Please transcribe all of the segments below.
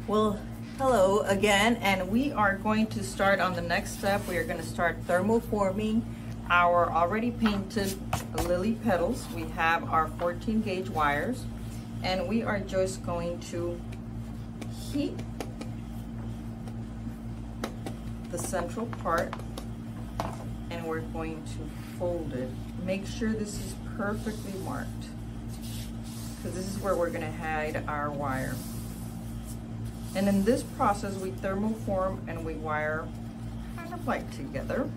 Well, hello again, and we are going to start on the next step. We are going to start thermoforming our already painted lily petals. We have our 14 gauge wires, and we are just going to heat the central part, and we're going to fold it. Make sure this is perfectly marked, because this is where we're going to hide our wire. And in this process, we thermoform and we wire kind of like together.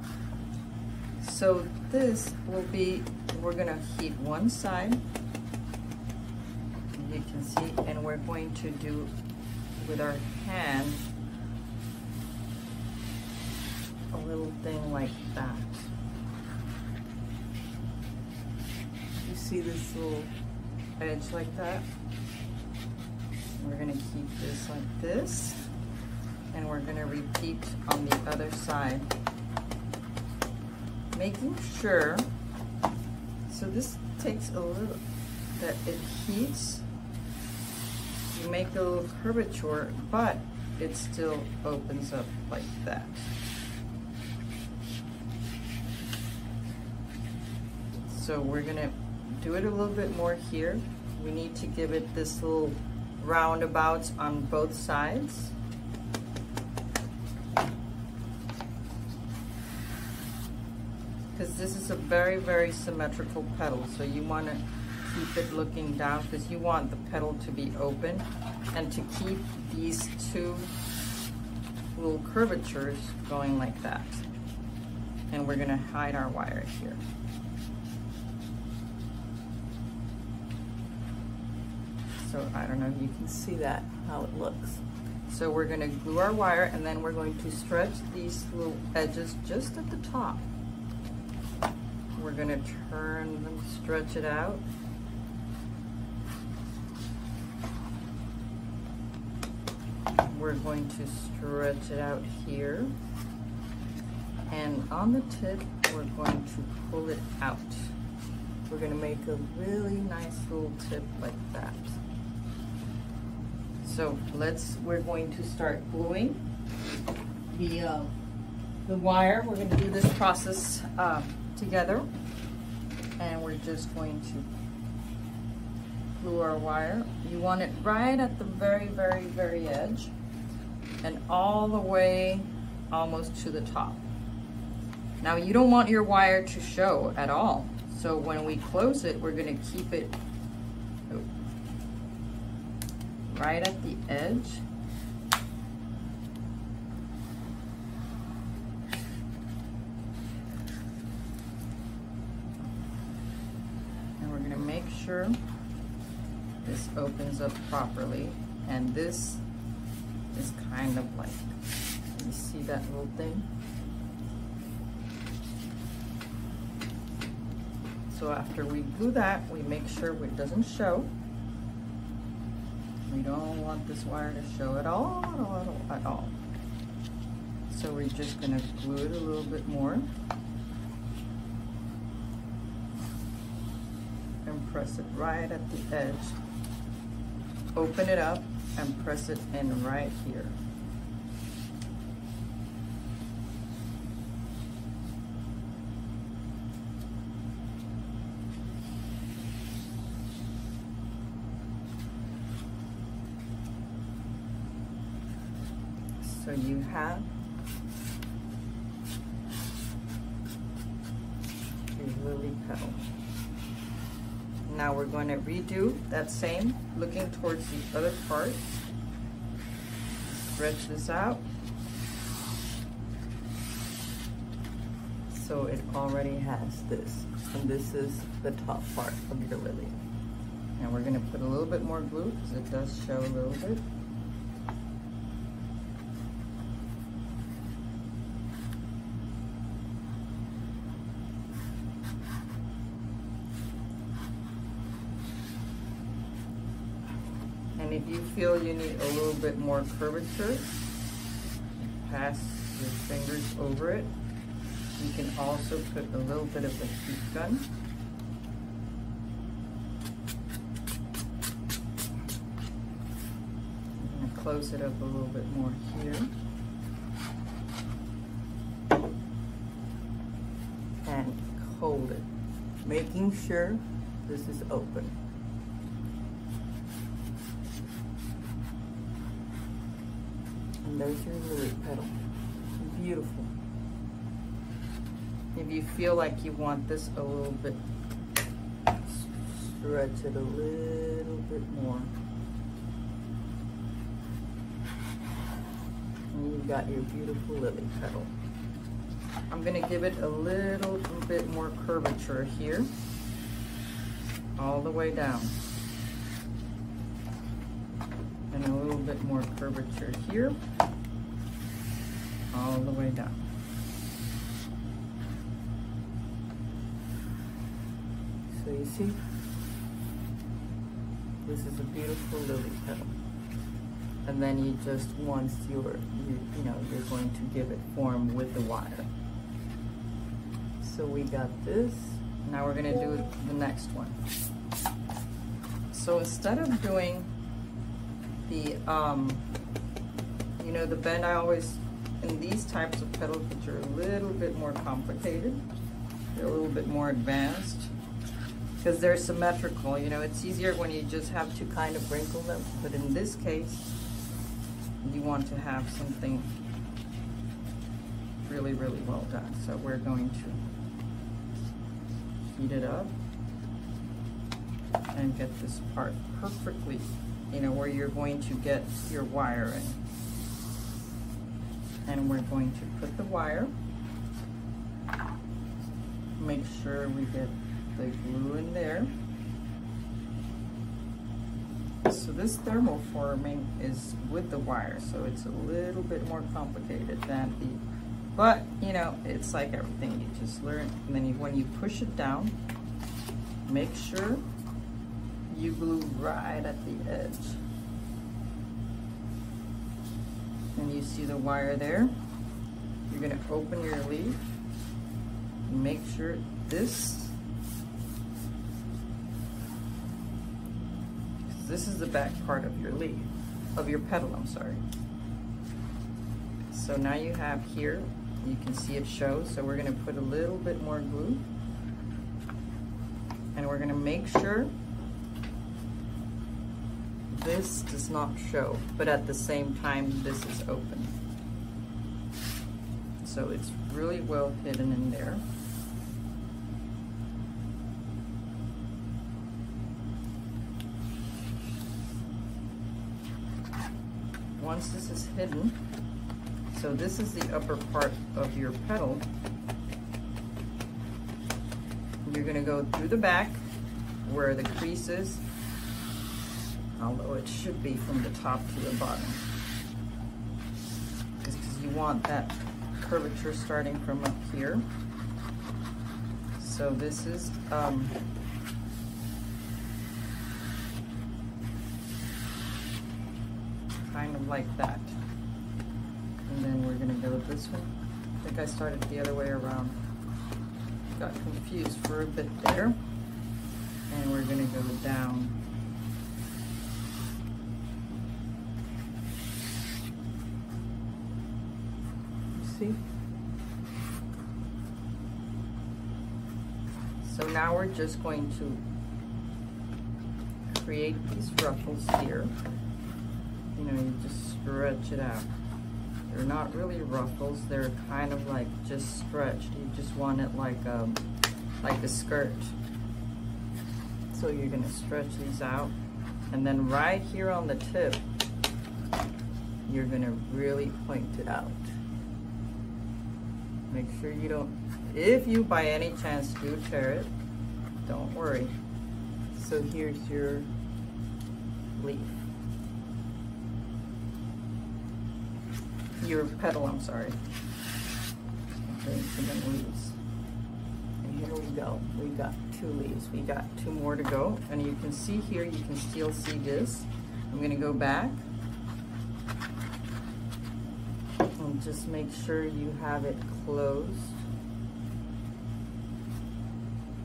So this will be, we're gonna heat one side, you can see, and we're going to do with our hand a little thing like that. You see this little edge like that? We're going to keep this like this, and we're going to repeat on the other side, making sure, so this takes a little, that it heats, you make a little curvature, but it still opens up like that. So we're going to do it a little bit more here. We need to give it this little roundabouts on both sides. Because this is a very, very symmetrical petal, so you want to keep it looking down, because you want the petal to be open, and to keep these two little curvatures going like that. And we're going to hide our wire here. So I don't know if you can see that, how it looks. So we're going to glue our wire, and then we're going to stretch these little edges just at the top. We're going to turn them, stretch it out. We're going to stretch it out here. And on the tip, we're going to pull it out. We're going to make a really nice little tip like that. So we're going to start gluing the wire. We're going to do this process together, and we're just going to glue our wire. You want it right at the very, very, very edge, and all the way almost to the top. Now you don't want your wire to show at all, so when we close it, we're going to keep it right at the edge. And we're going to make sure this opens up properly. And this is kind of like, you see that little thing? So after we glue that, we make sure it doesn't show. We don't want this wire to show at all. So we're just going to glue it a little bit more and press it right at the edge. Open it up and press it in right here. So you have your lily petal. Now we're going to redo that same, looking towards the other part. Stretch this out. So it already has this, and this is the top part of your lily. And we're going to put a little bit more glue, because it does show a little bit. And if you feel you need a little bit more curvature, pass your fingers over it. You can also put a little bit of the heat gun. close it up a little bit more here. And hold it, making sure this is open. And there's your lily petal. Beautiful. If you feel like you want this a little bit, stretch it a little bit more. And you've got your beautiful lily petal. I'm going to give it a little bit more curvature here, all the way down. And a little bit more curvature here, all the way down. So you see, this is a beautiful lily petal. And then you just, once you're going to give it form with the wire. So we got this. Now we're gonna do the next one. So instead of doing the, the bend, I always, in these types of petals, which are a little bit more complicated, they're a little bit more advanced, because they're symmetrical. It's easier when you just have to kind of wrinkle them, but in this case, you want to have something really, really well done. So we're going to heat it up and get this part perfectly, where you're going to get your wire in. And we're going to put the wire, make sure we get the glue in there. So this thermoforming is with the wire, so it's a little bit more complicated than but it's like everything, you just learn. And then when you push it down, make sure you glue right at the edge. And you see the wire there. You're gonna open your leaf, make sure this is the back part of your leaf, of your petal, I'm sorry. So now you have here, you can see it shows, so we're gonna put a little bit more glue, and we're gonna make sure this does not show, but at the same time, this is open. So it's really well hidden in there. Once this is hidden, so this is the upper part of your petal, you're going to go through the back where the crease is, although it should be from the top to the bottom, because you want that curvature starting from up here. So this is kind of like that. And then we're gonna go with this one. I think I started the other way around. Got confused for a bit there. And we're gonna go down. You see? So now we're just going to create these ruffles here. You just stretch it out. They're not really ruffles, they're kind of like just stretched. You just want it like a skirt. So you're gonna stretch these out, and then right here on the tip, you're gonna really point it out. Make sure you don't, if you by any chance do tear it, don't worry. So here's your leaf. Your petal, I'm sorry. Okay, so then leaves. And here we go. We got 2 leaves. We got 2 more to go. And you can see here, you can still see this. I'm gonna go back and just make sure you have it closed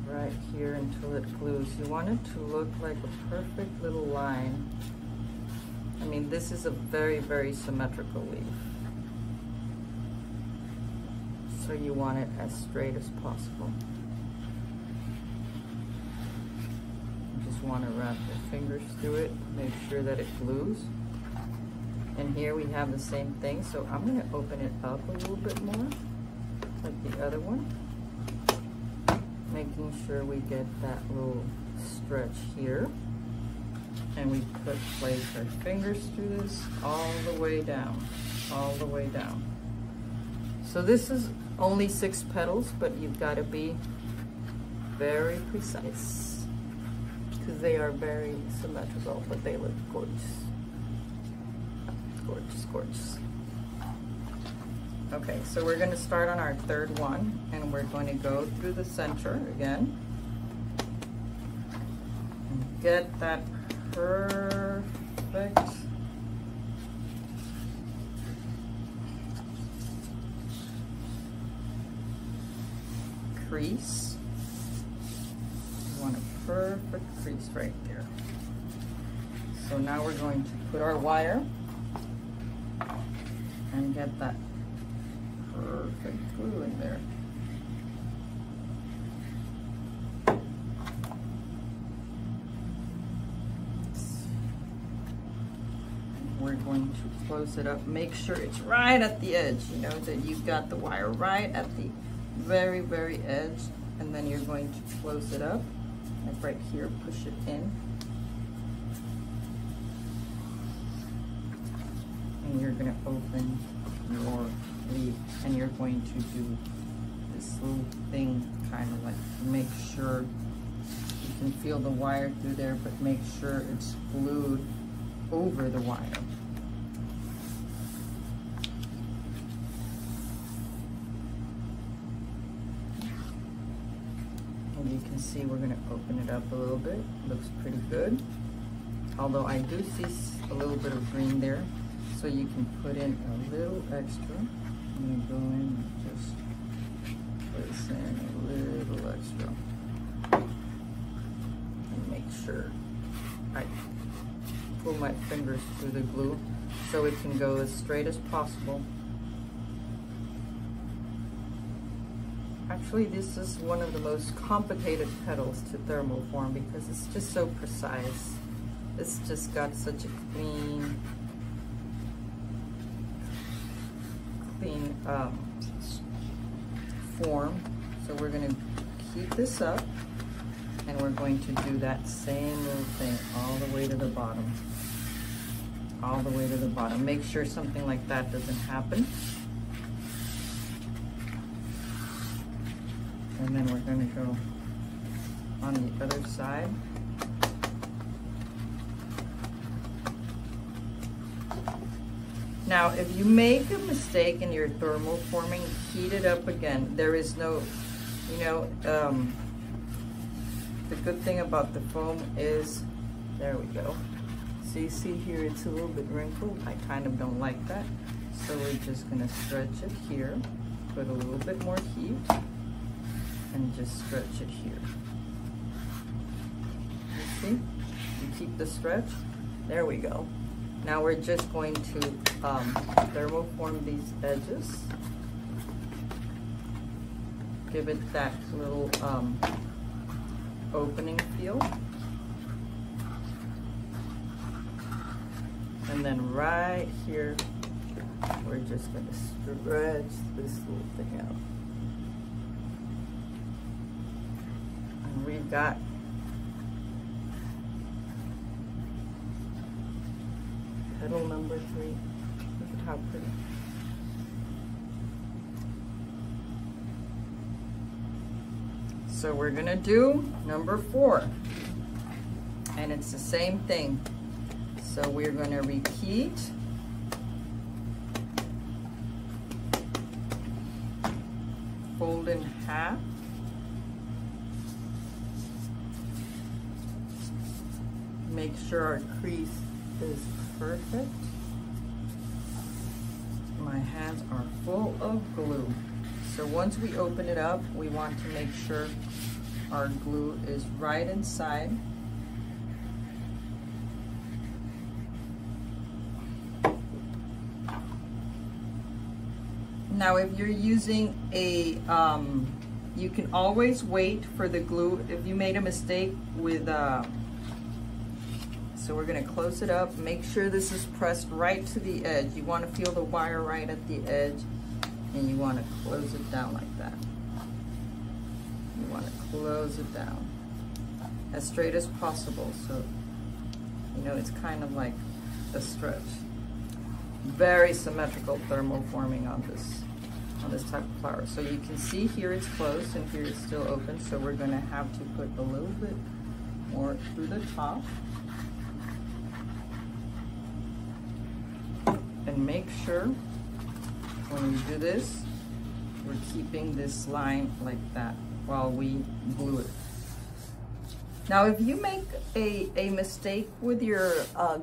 right here until it glues. You want it to look like a perfect little line. And mean, this is a very, very symmetrical leaf. So you want it as straight as possible. You just want to wrap your fingers through it, make sure that it glues. And here we have the same thing, so I'm going to open it up a little bit more, like the other one. Making sure we get that little stretch here. And we place our fingers through this all the way down, all the way down. So this is only 6 petals, but you've got to be very precise because they are very symmetrical, but they look gorgeous. Gorgeous, gorgeous. Okay, so we're going to start on our third one, and we're going to go through the center again. And get that perfect crease. You want a perfect crease right there. So now we're going to put our wire and get that perfect glue in there. We're going to close it up. Make sure it's right at the edge, you know, that you've got the wire right at the very, very edge, and then you're going to close it up, like right here, push it in. And you're gonna open your leaf, and you're going to do this little thing, kind of like make sure you can feel the wire through there, but make sure it's glued over the wire. And you can see we're going to open it up a little bit. Looks pretty good. Although I do see a little bit of green there, so you can put in a little extra. I'm going to go in and just place in a little extra. And make sure I pull my fingers through the glue so it can go as straight as possible. Actually, this is one of the most complicated petals to thermoform because it's just so precise. It's just got such a clean form. So we're going to keep this up, and we're going to do that same little thing all the way to the bottom. All the way to the bottom. Make sure something like that doesn't happen. And then we're going to go on the other side. Now, if you make a mistake in your thermoforming, heat it up again. There is no, you know, the good thing about the foam is, there we go. So you see here it's a little bit wrinkled. I kind of don't like that. So we're just gonna stretch it here, put a little bit more heat, and just stretch it here. You see? You keep the stretch. There we go. Now we're just going to thermoform these edges. Give it that little opening feel. And then right here, we're just going to stretch this little thing out. And we've got petal number 3. Look at how pretty. So we're gonna do number 4. And it's the same thing. So we're gonna repeat. Fold in half. Make sure our crease is perfect. My hands are full of glue. So once we open it up, we want to make sure our glue is right inside. Now, if you're using a, you can always wait for the glue. If you made a mistake with, so we're gonna close it up. Make sure this is pressed right to the edge. You wanna feel the wire right at the edge, and you wanna close it down like that. You wanna close it down as straight as possible, so you know it's kind of like a stretch. Very symmetrical thermoforming on this type of flower. So you can see here it's closed and here it's still open, so we're gonna have to put a little bit more through the top. And make sure when we do this, we're keeping this line like that while we glue it. Now, if you make a mistake with your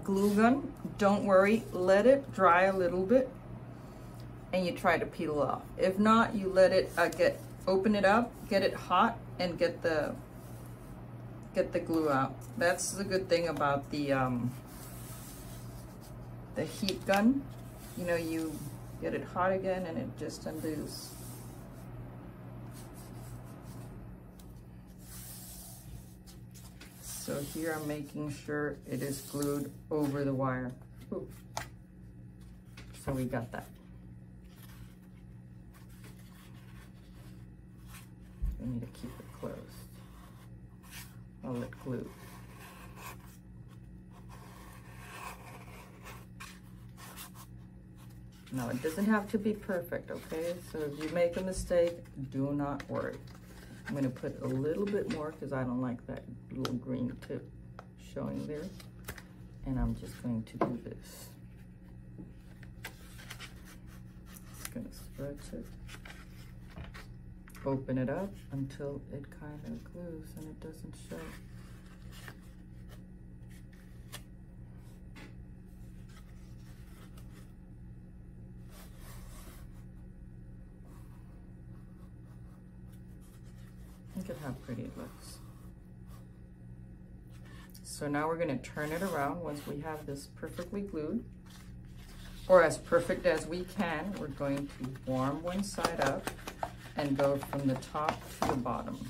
glue gun, don't worry, let it dry a little bit and you try to peel off. If not, you let it open it up, get it hot, and get the glue out. That's the good thing about the heat gun. You know, you get it hot again and it just undoes. So here I'm making sure it is glued over the wire. Ooh. So we got that. We need to keep it closed while it glues. Now, it doesn't have to be perfect, okay? So if you make a mistake, do not worry. I'm gonna put a little bit more because I don't like that little green tip showing there. And I'm just going to do this. Just gonna stretch it. Open it up until it kind of glues and it doesn't show. Look at how pretty it looks. So now we're going to turn it around once we have this perfectly glued, or as perfect as we can. We're going to warm one side up and go from the top to the bottom.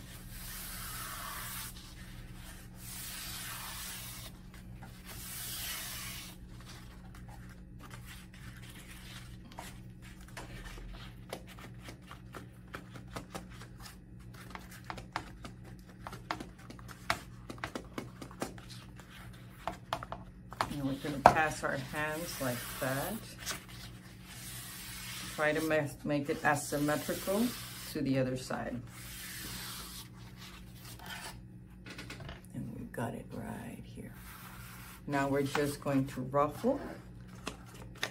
And we're going to pass our hands like that. Try to make it as symmetrical to the other side. And we've got it right here. Now we're just going to ruffle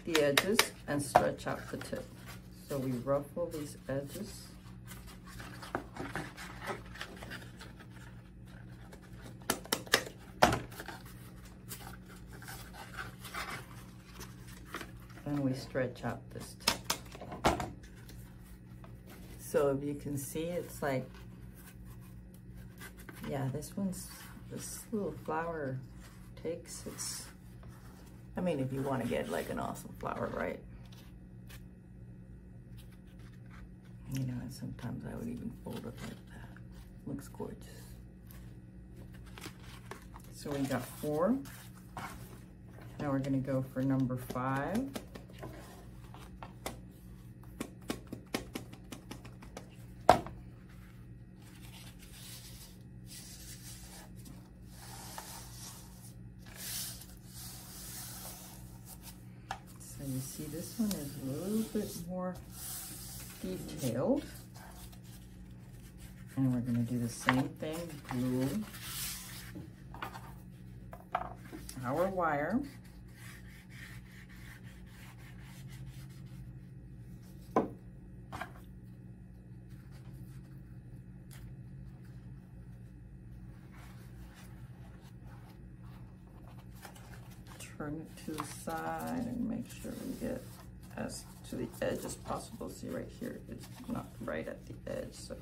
the edges and stretch out the tip. So we ruffle these edges. And we stretch out this tip. So if you can see, it's like, yeah, this little flower takes its, I mean, if you want to get like an awesome flower, right? You know, and sometimes I would even fold it like that. Looks gorgeous. So we got 4. Now we're going to go for number 5. You see, this one is a little bit more detailed. And we're going to do the same thing, glue our wire. Turn it to the side and make sure we get as to the edge as possible. See right here, it's not right at the edge, so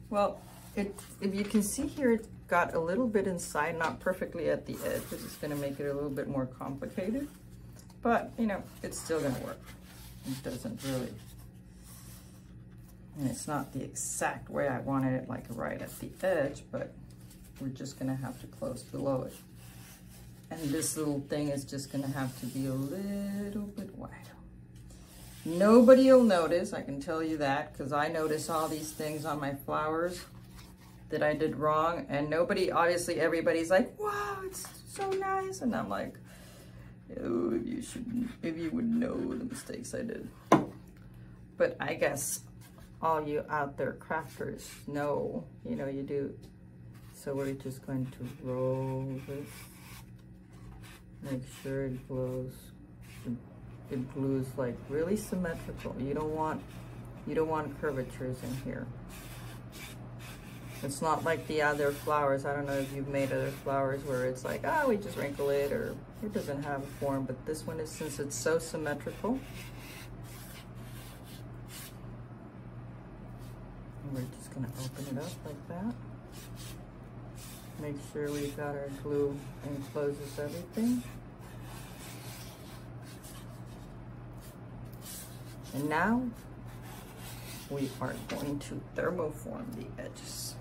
well, if you can see here, it got a little bit inside, not perfectly at the edge, which is gonna make it a little bit more complicated. But, you know, it's still gonna work. It doesn't really, and it's not the exact way I wanted it, like right at the edge, but we're just gonna have to close below it. And this little thing is just gonna have to be a little bit wider. Nobody will notice, I can tell you that, because I notice all these things on my flowers that I did wrong, and nobody, obviously everybody's like, wow, it's so nice, and I'm like, oh, if you would know the mistakes I did. But I guess all you out there crafters know, you know, you do. So we're just going to roll this, make sure it glows. It glues like really symmetrical. You don't want curvatures in here. It's not like the other flowers. I don't know if you've made other flowers where it's like, oh, we just wrinkle it, or it doesn't have a form, but this one is, since it's so symmetrical. And we're just gonna open it up like that. Make sure we've got our glue encloses everything. And now we are going to thermoform the edges.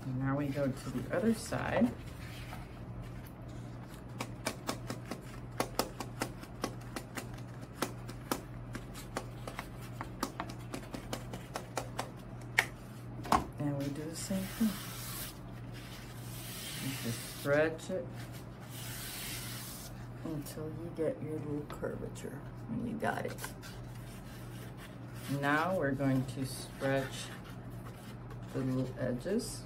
And now we go to the other side. And we do the same thing. You just stretch it until you get your little curvature, and you got it. Now we're going to stretch the little edges.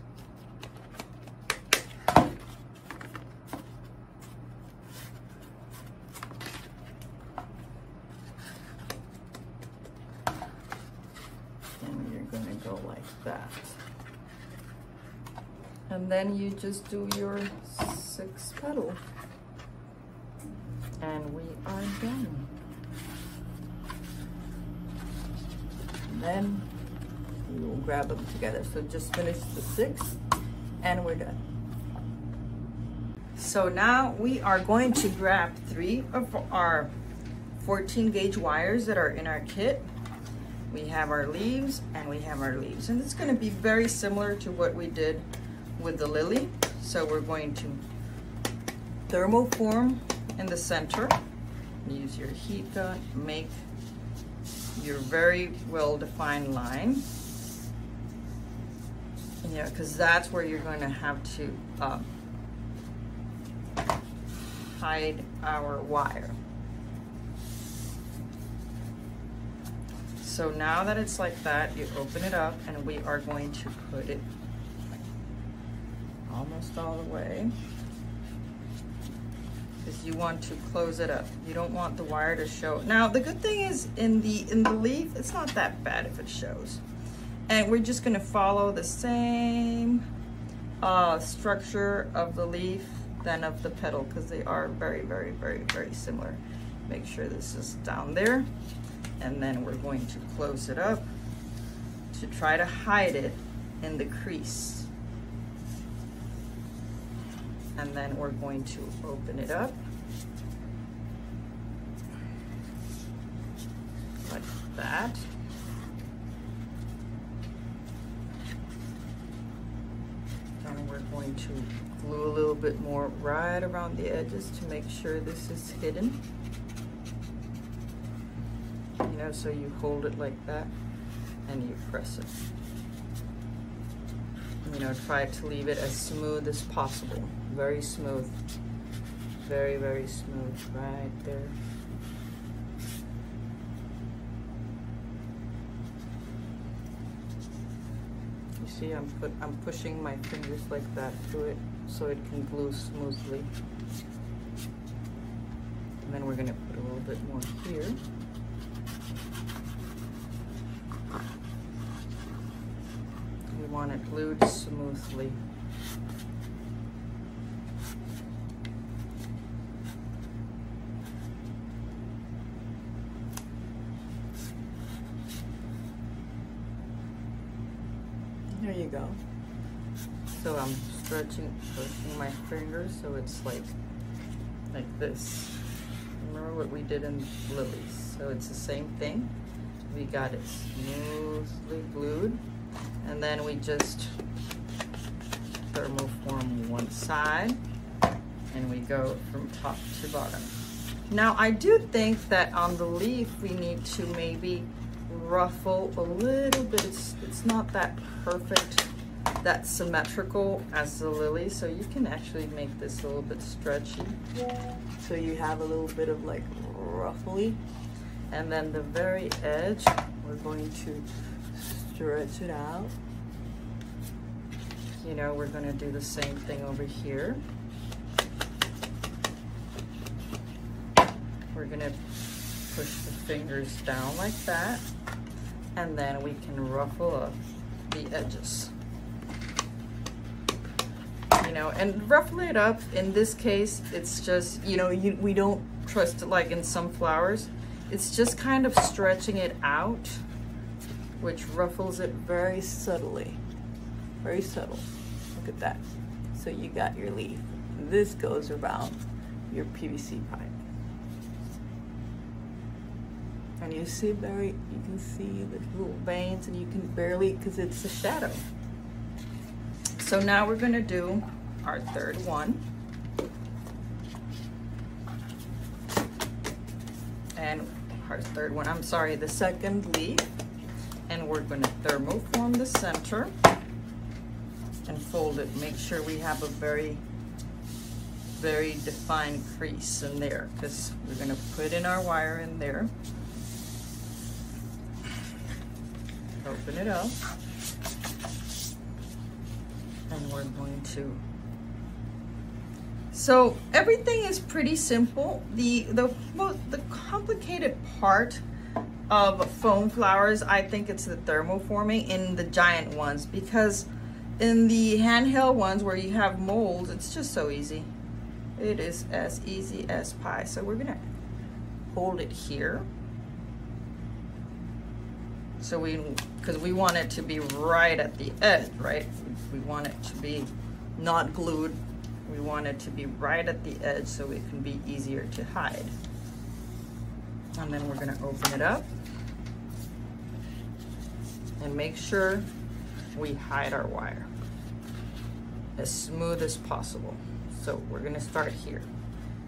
And you're gonna go like that. And then you just do your 6 petal. And we are done. And then you will grab them together. So just finish the 6 and we're done. So now we are going to grab 3 of our 14 gauge wires that are in our kit. We have our leaves and we have our leaves. And it's going to be very similar to what we did with the Lilly. So we're going to thermoform in the center. Use your heat gun, make your very well-defined line. Yeah, because that's where you're going to have to hide our wire. So now that it's like that, you open it up and we are going to put it almost all the way, because you want to close it up. You don't want the wire to show. Now the good thing is in the leaf, it's not that bad if it shows. And we're just gonna follow the same structure of the leaf than of the petal, because they are very, very, very, very similar. Make sure this is down there. And then we're going to close it up to try to hide it in the crease. And then we're going to open it up like that. And we're going to glue a little bit more right around the edges to make sure this is hidden. You know, so you hold it like that and you press it. You know, try to leave it as smooth as possible. Very smooth. Very, very smooth right there. You see, I'm pushing my fingers like that through it so it can glue smoothly. And then we're gonna put a little bit more here. want it glued smoothly. There you go. So I'm pushing my fingers so it's like this. Remember what we did in Lilly's? So it's the same thing. We got it smoothly glued, and then we just thermoform one side, and we go from top to bottom. Now I do think that on the leaf we need to maybe ruffle a little bit. It's not that perfect, that symmetrical as the lily, so you can actually make this a little bit stretchy. So you have a little bit of like ruffly. And then the very edge, we're going to stretch it out. You know, we're going to do the same thing over here. We're going to push the fingers down like that, and then we can ruffle up the edges. You know, and ruffle it up, in this case, it's just, you know, we don't trust it like in some flowers. It's just kind of stretching it out, which ruffles it very subtly. Very subtle. Look at that. So you got your leaf. This goes around your PVC pipe. And you see you can see the little veins, and you can barely, because it's a shadow. So now we're gonna do our third one. And our third one, I'm sorry, the second leaf. And we're gonna thermoform the center and fold it. Make sure we have a very, very defined crease in there, because we're gonna put in our wire in there. Open it up. And we're going to, so everything is pretty simple. The complicated part of foam flowers, I think it's the thermoforming in the giant ones, because in the handheld ones where you have molds, it's just so easy. It is as easy as pie. So we're gonna hold it here. So because we want it to be right at the edge, right? We want it to be not glued. We want it to be right at the edge so it can be easier to hide. And then we're gonna open it up and make sure we hide our wire as smooth as possible. So we're gonna start here.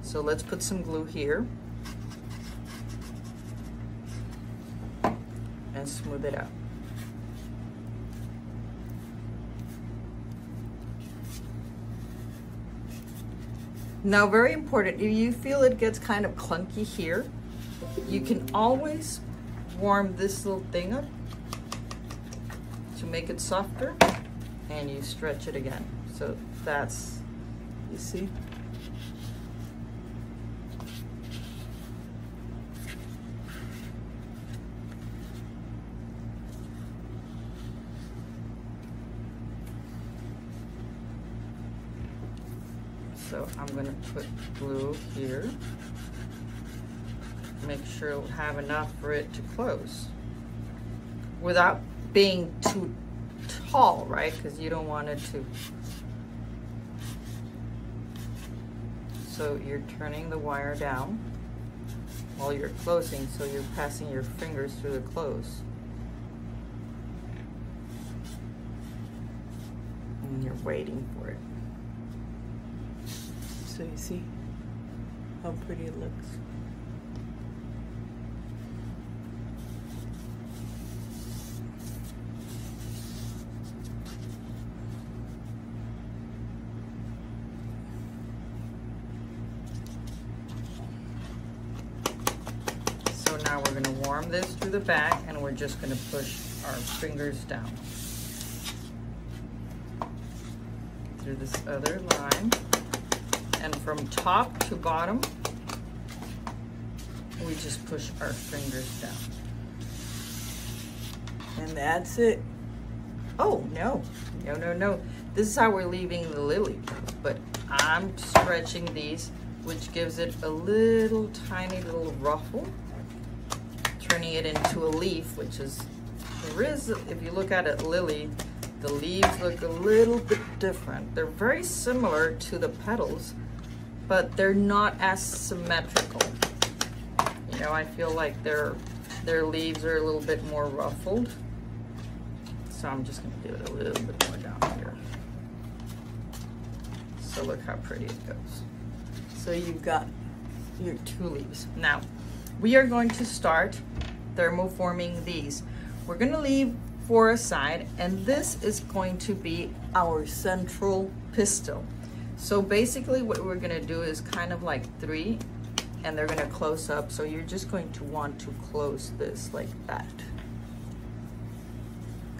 So let's put some glue here and smooth it out. Now, very important, if you feel it gets kind of clunky here, you can always warm this little thing up to make it softer, and you stretch it again. So that's, you see? So I'm gonna put glue here. Make sure it'll have enough for it to close without being too tall, right? Because you don't want it to. So you're turning the wire down while you're closing, so you're passing your fingers through the close. And you're waiting for it. So you see how pretty it looks. So now we're going to warm this through the back, and we're just going to push our fingers down through this other line. And from top to bottom, we just push our fingers down. And that's it. Oh, no. No, no, no. This is how we're leaving the lily. But I'm stretching these, which gives it a little tiny little ruffle, turning it into a leaf, which is, there is, if you look at it, lily, the leaves look a little bit different. They're very similar to the petals, but they're not as symmetrical. You know, I feel like their leaves are a little bit more ruffled. So I'm just gonna do it a little bit more down here. So look how pretty it goes. So you've got your 2 leaves. Now, we are going to start thermoforming these. We're gonna leave 4 aside, and this is going to be our central pistil. So basically what we're gonna do is kind of like 3, and they're gonna close up. So you're just going to want to close this like that.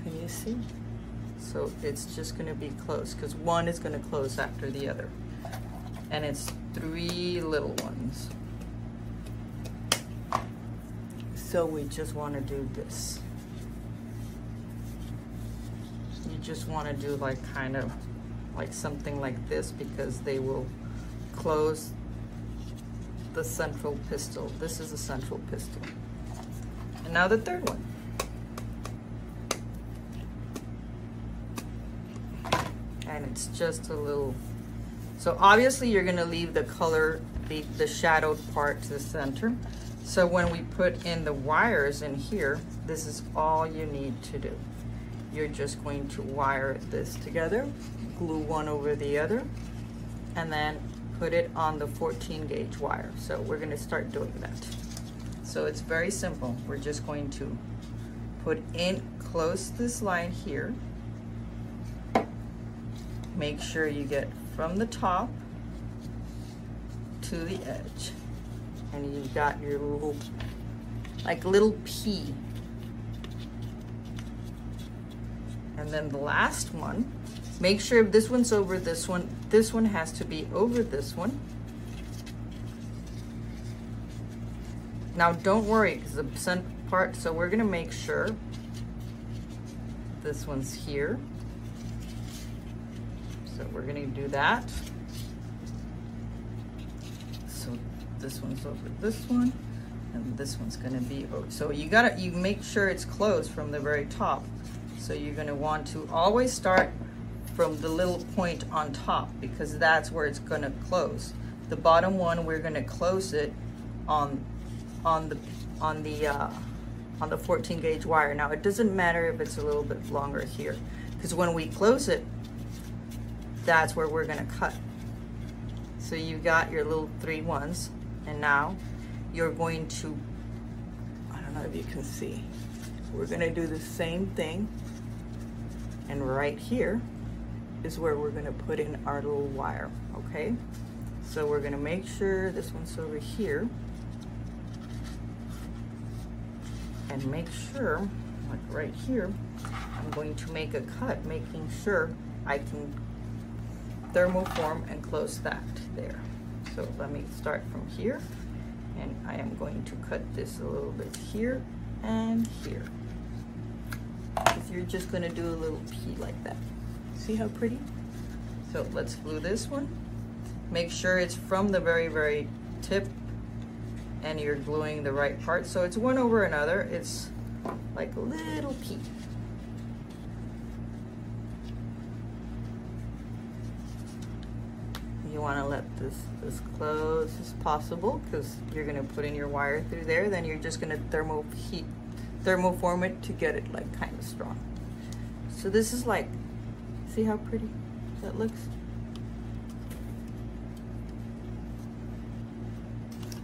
Can you see? So it's just gonna be close, because one is gonna close after the other. And it's 3 little ones. So we just wanna do this. You just wanna do like kind of like something like this, because they will close the central pistil. This is the central pistil. And now the 3rd one. And it's just a little, so obviously you're gonna leave the color, the shadowed part to the center. So when we put in the wires in here, this is all you need to do. You're just going to wire this together, glue one over the other, and then put it on the 14 gauge wire. So we're gonna start doing that. So it's very simple. We're just going to put in, close this line here. Make sure you get from the top to the edge. And you've got your little, like little pea. And then the last one, make sure if this one's over this one has to be over this one. Now don't worry, because the center part, so we're gonna make sure this one's here. So we're gonna do that. So this one's over this one, and this one's gonna be over. So you make sure it's closed from the very top. So you're gonna want to always start from the little point on top, because that's where it's gonna close. The bottom one, we're gonna close it on the 14 gauge wire. Now it doesn't matter if it's a little bit longer here, because when we close it, that's where we're gonna cut. So you got your little 3 ones, and now you're going to, I don't know if you can see, we're gonna do the same thing, and right here is where we're gonna put in our little wire, okay? So we're gonna make sure this one's over here, and make sure, like right here, I'm going to make a cut, making sure I can thermoform and close that there. So let me start from here, and I am going to cut this a little bit here and here. If you're just gonna do a little pea like that. See how pretty? So let's glue this one. Make sure it's from the very, very tip, and you're gluing the right part. So it's one over another. It's like a little pea. You want to let this as close as possible, because you're going to put in your wire through there. Then you're just going to thermoform it to get it like kind of strong. So this is like, see how pretty that looks?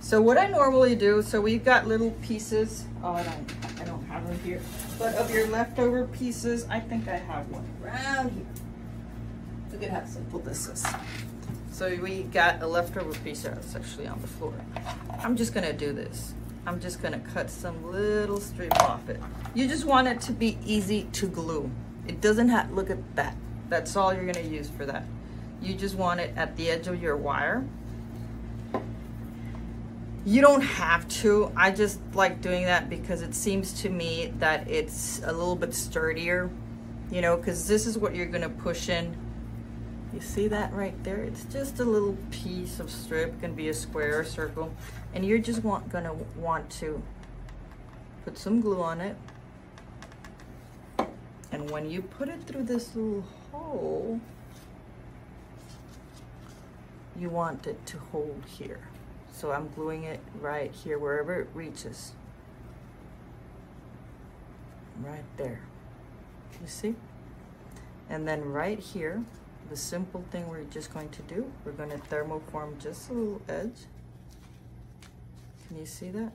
So what I normally do, so we've got little pieces. Oh, I don't have them here. But of your leftover pieces, I think I have one around here. Look at how simple this is. So we got a leftover piece that's actually on the floor. I'm just gonna do this. I'm just gonna cut some little strip off it. You just want it to be easy to glue. It doesn't have, look at that. That's all you're gonna use for that. You just want it at the edge of your wire. You don't have to. I just like doing that because it seems to me that it's a little bit sturdier you know, because this is what you're gonna push in. You see that right there? It's just a little piece of strip. It can be a square or circle, and you're just gonna want to put some glue on it. And when you put it through this little hole, you want it to hold here. So I'm gluing it right here, wherever it reaches. Right there. You see? And then right here, the simple thing we're just going to do, we're going to thermoform just a little edge. Can you see that?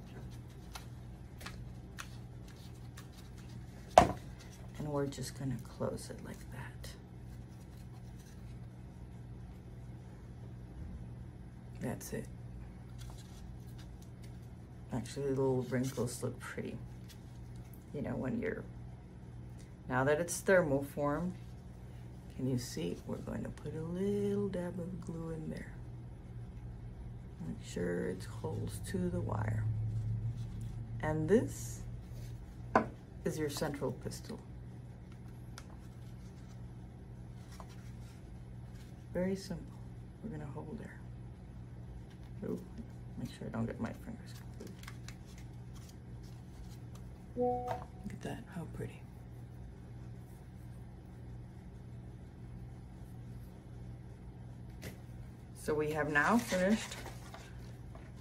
And we're just going to close it like that. That's it. Actually, the little wrinkles look pretty. You know, when you're, now that it's thermoformed, can you see? We're going to put a little dab of glue in there. Make sure it holds to the wire. And this is your central pistil. Very simple. We're gonna hold there. Ooh, make sure I don't get my fingers completely. Look at that, how pretty. So we have now finished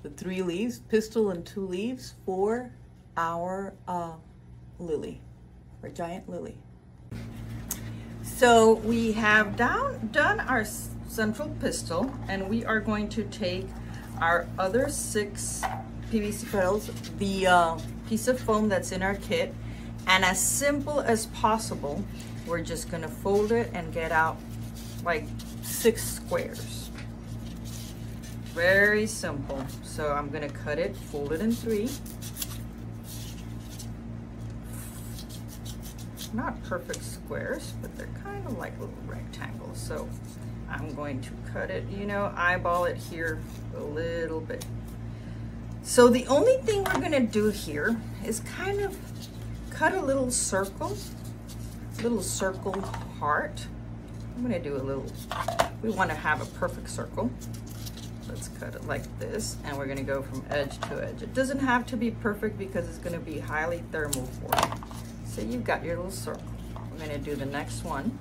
the 3 leaves, pistil and 2 leaves for our lily, our giant lily. So we have done our central pistil, and we are going to take our other 6 PVC petals, the piece of foam that's in our kit, and as simple as possible, we're just gonna fold it and get out like 6 squares. Very simple. So I'm gonna cut it, fold it in 3. Not perfect squares, but they're kind of like little rectangles. So I'm going to cut it, you know, eyeball it here a little bit. So the only thing we're gonna do here is kind of cut a little circle heart. I'm gonna do a little, we wanna have a perfect circle. Let's cut it like this, and we're gonna go from edge to edge. It doesn't have to be perfect because it's gonna be highly thermoformed. So you've got your little circle. We're gonna do the next one.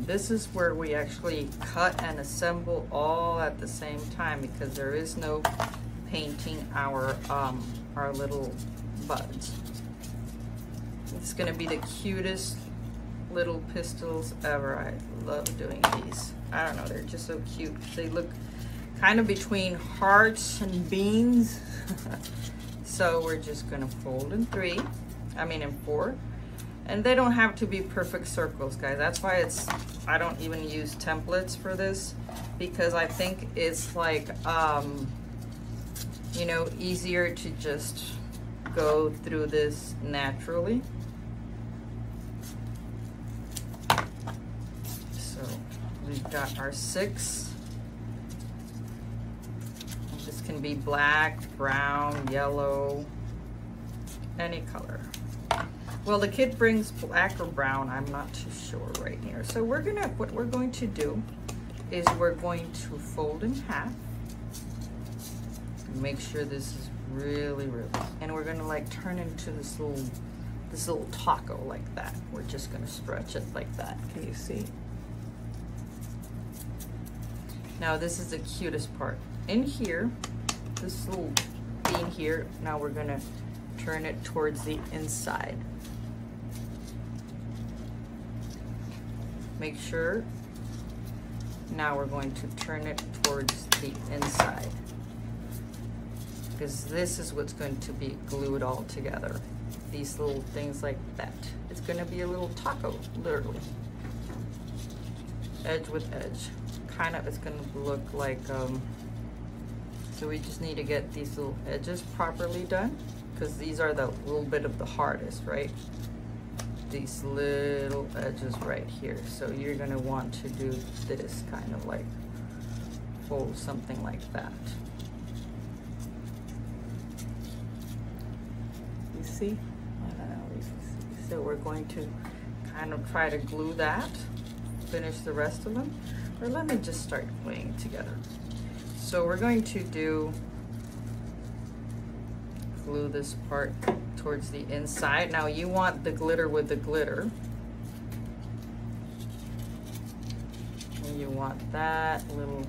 This is where we actually cut and assemble all at the same time, because there is no painting our little buds. It's gonna be the cutest little pistils ever. I love doing these. I don't know, they're just so cute. They look kind of between hearts and beans. So we're just gonna fold in 4. And they don't have to be perfect circles, guys. That's why I don't even use templates for this, because I think it's like, you know, easier to just go through this naturally. So we've got our 6. This can be black, brown, yellow, any color. Well, the kit brings black or brown. I'm not too sure right here. So what we're going to do is we're going to fold in half. Make sure this is really, and we're gonna like turn into this little taco like that. We're just gonna stretch it like that. Can you see? Now this is the cutest part. In here, this little bean here, now we're gonna turn it towards the inside. Make sure, now we're going to turn it towards the inside, because this is what's going to be glued all together. These little things like that. It's gonna be a little taco, literally. Edge with edge. Kind of, it's gonna look like, so we just need to get these little edges properly done, because these are the little bit of the hardest, right? These little edges right here. So you're gonna want to do this kind of like fold something like that. You see? I don't know if you So we're going to kind of try to glue that, finish the rest of them. Or let me just start gluing together. So we're going to glue this part towards the inside. Now you want the glitter with the glitter. And you want that little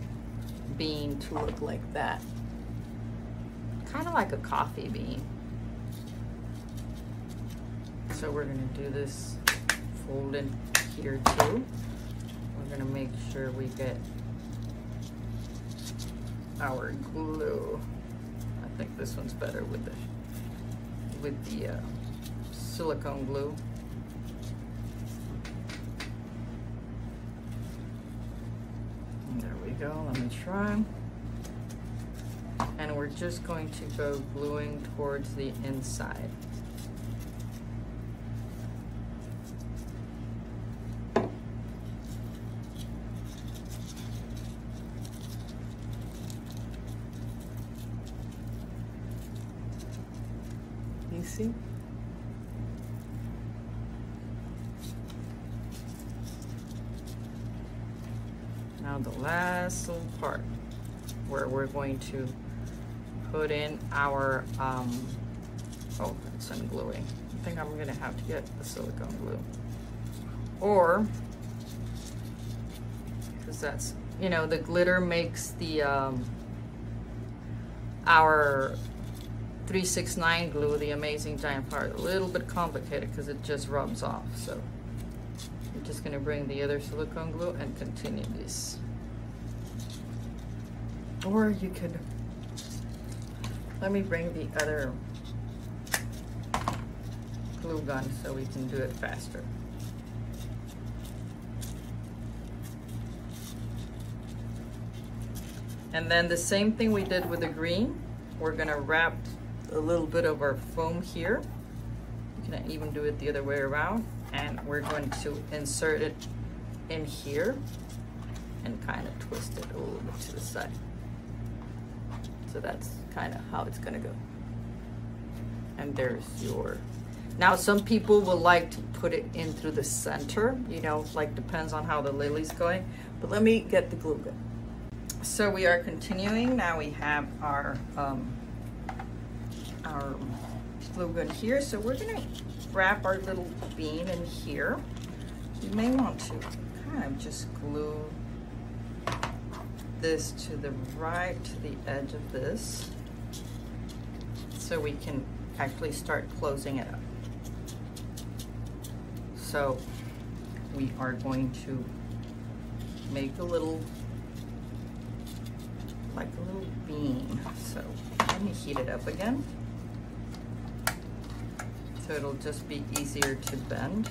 bean to look like that. Kind of like a coffee bean. So we're gonna do this folded here too. We're gonna make sure we get our glue. I think this one's better with the silicone glue. There we go, let me try. And we're just going to go gluing towards the inside. You see? Now the last little part where we're going to put in our, oh, it's ungluing. I think I'm gonna have to get the silicone glue. Or, because that's, you know, the glitter makes the, our 369 glue, the amazing giant part, a little bit complicated because it just rubs off. So I'm just gonna bring the other silicone glue and continue this. Or you could, let me bring the other glue gun so we can do it faster. And then the same thing we did with the green, we're gonna wrap a little bit of our foam here. You can even do it the other way around. And we're going to insert it in here and kind of twist it a little bit to the side. So that's kind of how it's gonna go. And there's your, now some people will like to put it in through the center, you know, like depends on how the Lily's going. But let me get the glue gun. So we are continuing. Now we have our glue gun here. So we're gonna wrap our little bean in here. You may want to kind of just glue this to the right, to the edge of this, so we can actually start closing it up. So we are going to make a little, like a little bean. So let me heat it up again. So it'll just be easier to bend.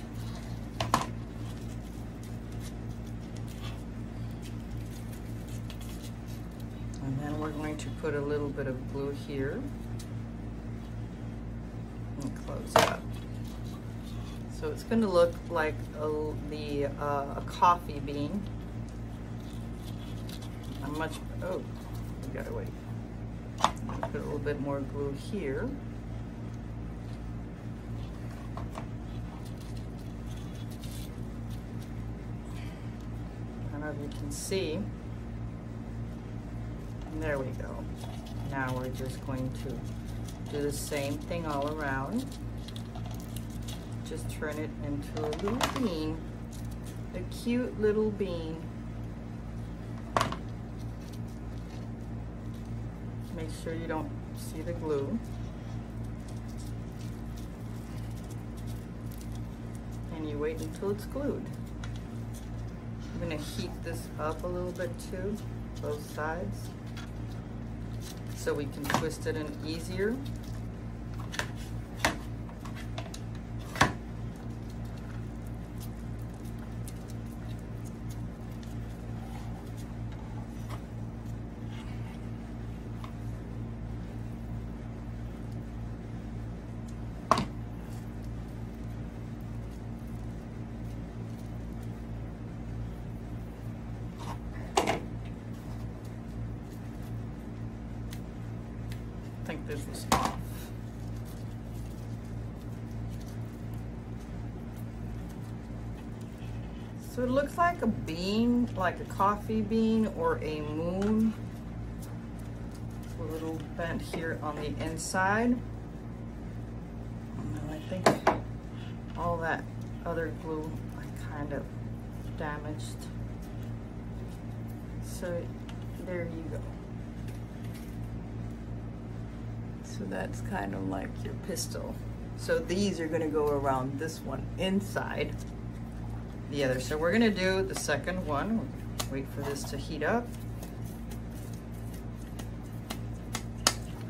And then we're going to put a little bit of glue here and close it up. So it's going to look like a coffee bean. Oh, we gotta wait. Put a little bit more glue here. I don't know if you can see. And there we go. Now we're just going to do the same thing all around. Just turn it into a little bean, a cute little bean. Make sure you don't see the glue. And you wait until it's glued. I'm gonna heat this up a little bit too, both sides, so we can twist it in easier. I think this was off. So it looks like a bean, like a coffee bean or a moon. A little bent here on the inside. And I think all that other glue I kind of damaged. So there you go. So that's kind of like your pistil. So these are gonna go around this one inside the other. So we're gonna do the second one. Wait for this to heat up.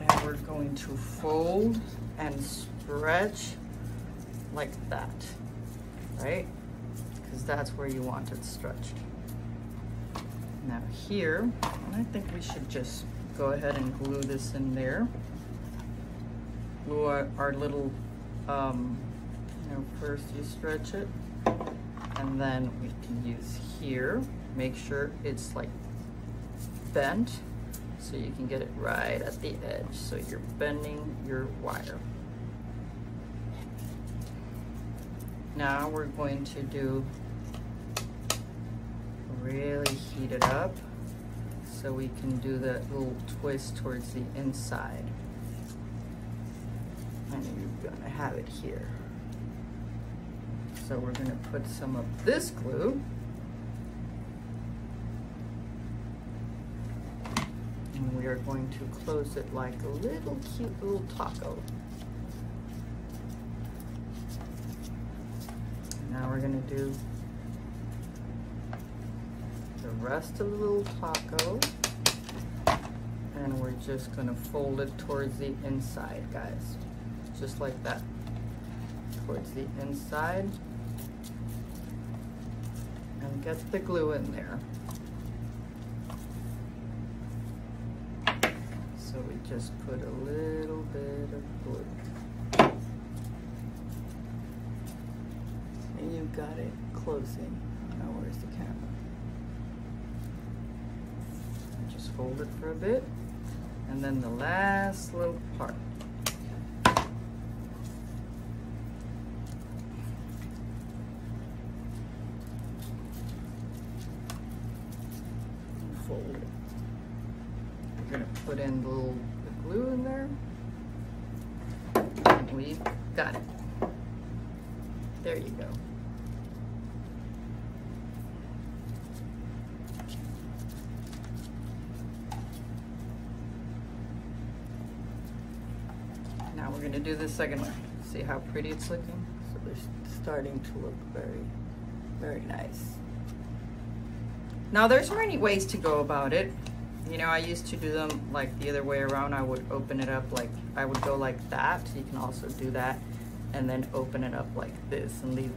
And we're going to fold and stretch like that, right? Because that's where you want it stretched. Now here, I think we should just go ahead and glue this in there. Glue our little, first you stretch it, and then we can use here. Make sure it's like bent, so you can get it right at the edge. So you're bending your wire. Now we're going to do really heat it up so we can do that little twist towards the inside. And you're gonna have it here. So we're gonna put some of this glue and we are going to close it like a little cute little taco. Now we're gonna do the rest of the little taco, and we're just gonna fold it towards the inside, guys. Just like that, towards the inside, and get the glue in there. So we just put a little bit of glue. And you got it closing. Now where's the camera? Just fold it for a bit, and then the last little part. Fold it. We're gonna put in the glue in there. And we got it. There you go. Now we're going to do the second one. See how pretty it's looking? So they're starting to look very, very nice. Now there's many ways to go about it. You know, I used to do them like the other way around. I would open it up like, I would go like that. You can also do that and then open it up like this and leave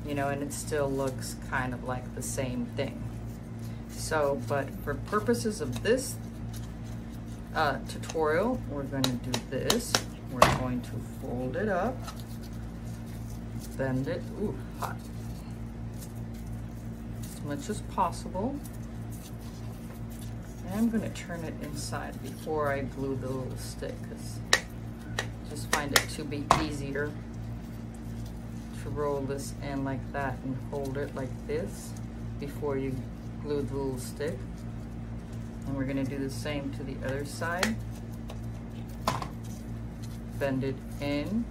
you know, and it still looks kind of like the same thing. So, but for purposes of this tutorial, we're going to do this. We're going to fold it up, bend it, ooh, hot, as much as possible. And I'm going to turn it inside before I glue the little stick, because I just find it to be easier to roll this in like that and hold it like this before you glue the little stick. And we're going to do the same to the other side. Bend it in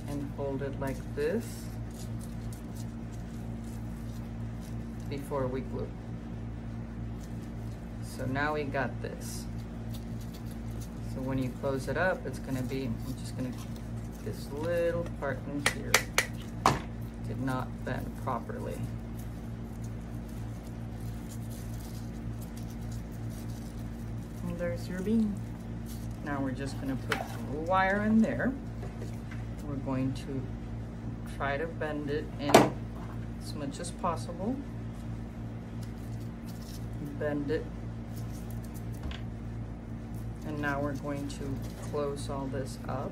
and hold it like this before we glue. So now we got this. So when you close it up, it's going to be, I'm just going to, this little part in here did not bend properly. And there's your bean. Now we're just going to put the little wire in there. We're going to try to bend it in as much as possible. Bend it. And now we're going to close all this up.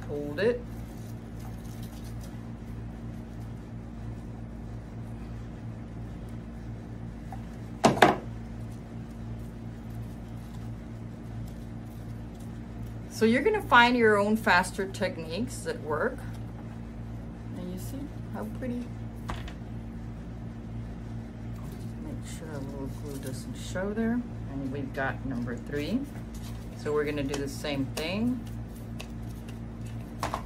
Hold it. So you're gonna find your own faster techniques that work. And you see how pretty. Make sure a little glue doesn't show there. And we've got number 3. So we're gonna do the same thing.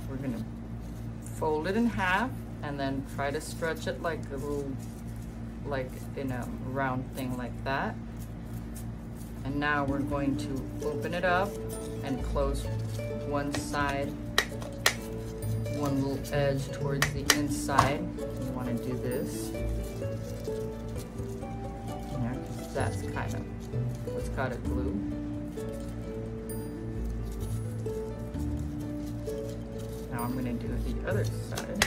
We're gonna fold it in half and then try to stretch it like a little, like in a round thing like that. And now we're going to open it up and close one side, one little edge towards the inside. You want to do this. Yeah, 'cause that's kind of what's got it glued. Now I'm going to do the other side.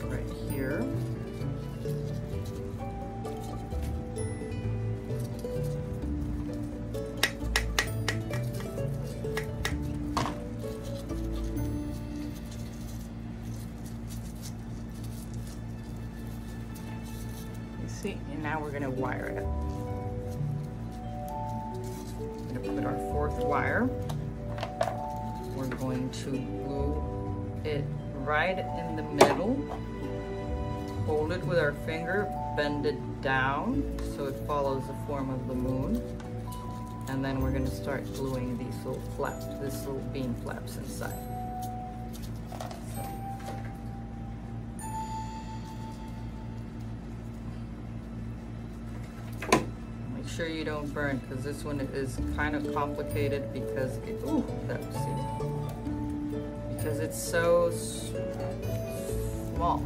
Right here. See, and now we're going to wire it. We're going to put our 4th wire. We're going to glue it right in the middle. Hold it with our finger, bend it down so it follows the form of the moon. And then we're going to start gluing these little flaps, this little bean flaps inside. Sure you don't burn, because this one is kind of complicated because it, ooh, because it's so small.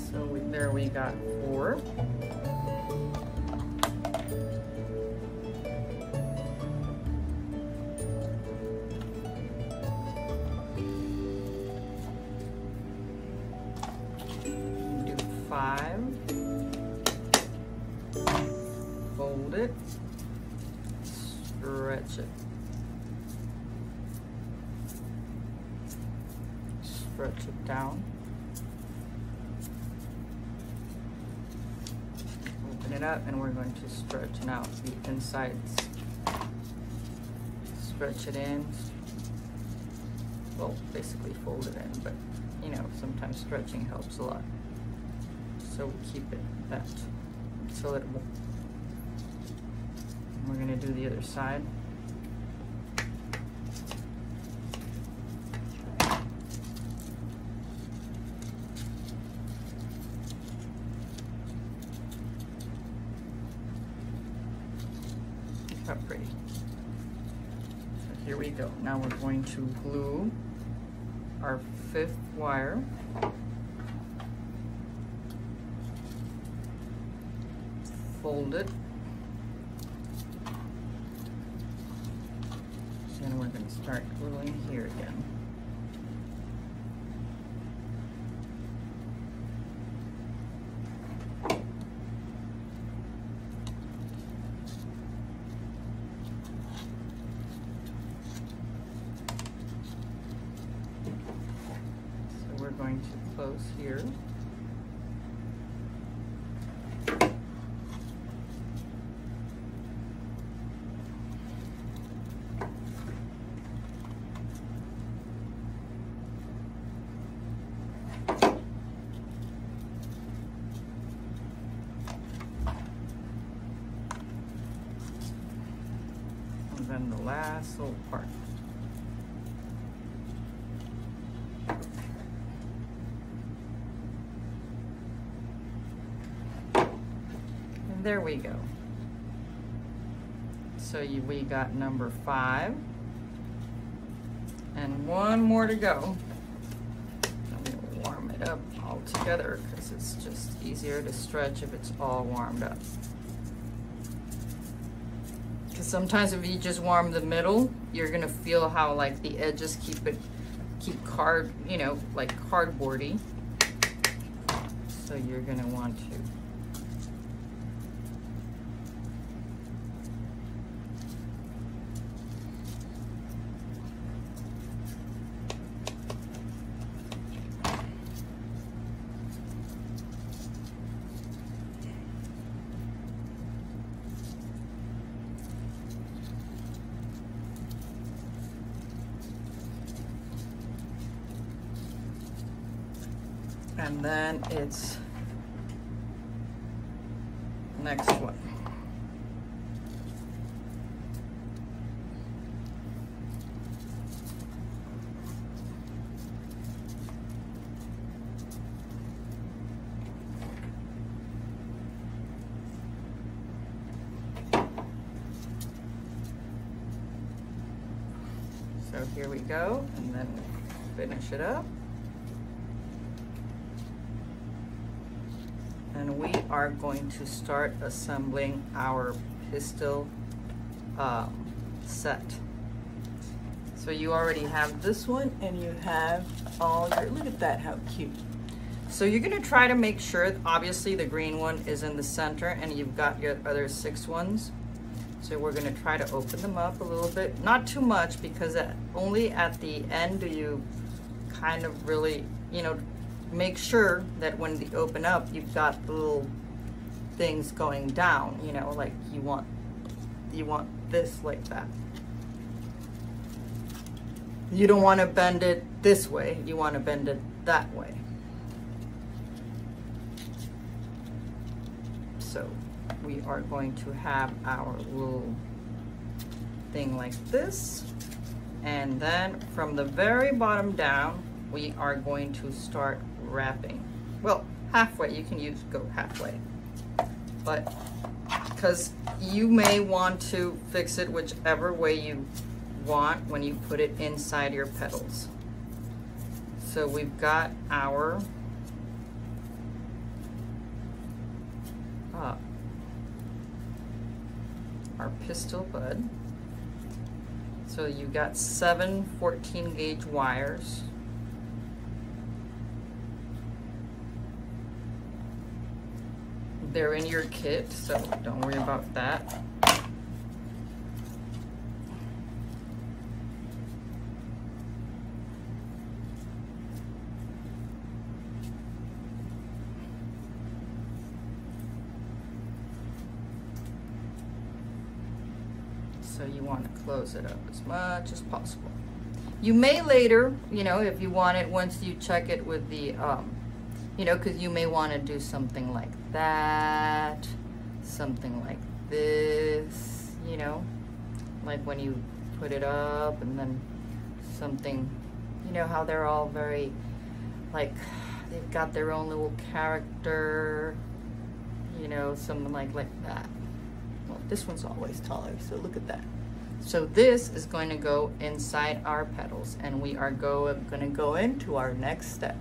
So there we got 4. Fold it, stretch it, stretch it down, open it up, and we're going to stretch now the insides. Stretch it in, well, basically fold it in, but you know, sometimes stretching helps a lot. So we keep it that so it won't. We're going to do the other side. How pretty. So here we go. Now we're going to glue our 5th wire. Fold it. And we're going to start gluing here again. So we're going to close here. And then the last little part. And there we go. So we got number 5. And one more to go. I'm going to warm it up all together because it's just easier to stretch if it's all warmed up. Because sometimes if you just warm the middle, you're gonna feel how like the edges keep you know, like cardboardy. So you're gonna want to And then it's next one. So here we go, and then finish it up. And we are going to start assembling our pistil set. So you already have this one, and you have all your, look at that, how cute. So you're gonna try to make sure, obviously the green one is in the center, and you've got your other 6 ones. So we're gonna try to open them up a little bit, not too much, because only at the end do you kind of really, you know, make sure that when they open up, you've got the little things going down, you know, like you want this like that. You don't want to bend it this way, you want to bend it that way. So we are going to have our little thing like this, and then from the very bottom down, we are going to start wrapping. Well, halfway, you can go halfway, but because you may want to fix it whichever way you want when you put it inside your petals. So we've got our pistil bud. So you got 7 14 gauge wires. They're in your kit, so don't worry about that. So you want to close it up as much as possible. You may later, you know, if you want it, once you check it with the, you know, because you may want to do something like that, something like this, you know, like when you put it up, and then something, you know, how they're all very, like, they've got their own little character, you know, something like that. Well, this one's always taller, so look at that. So this is going to go inside our petals, and we are going to go into our next step.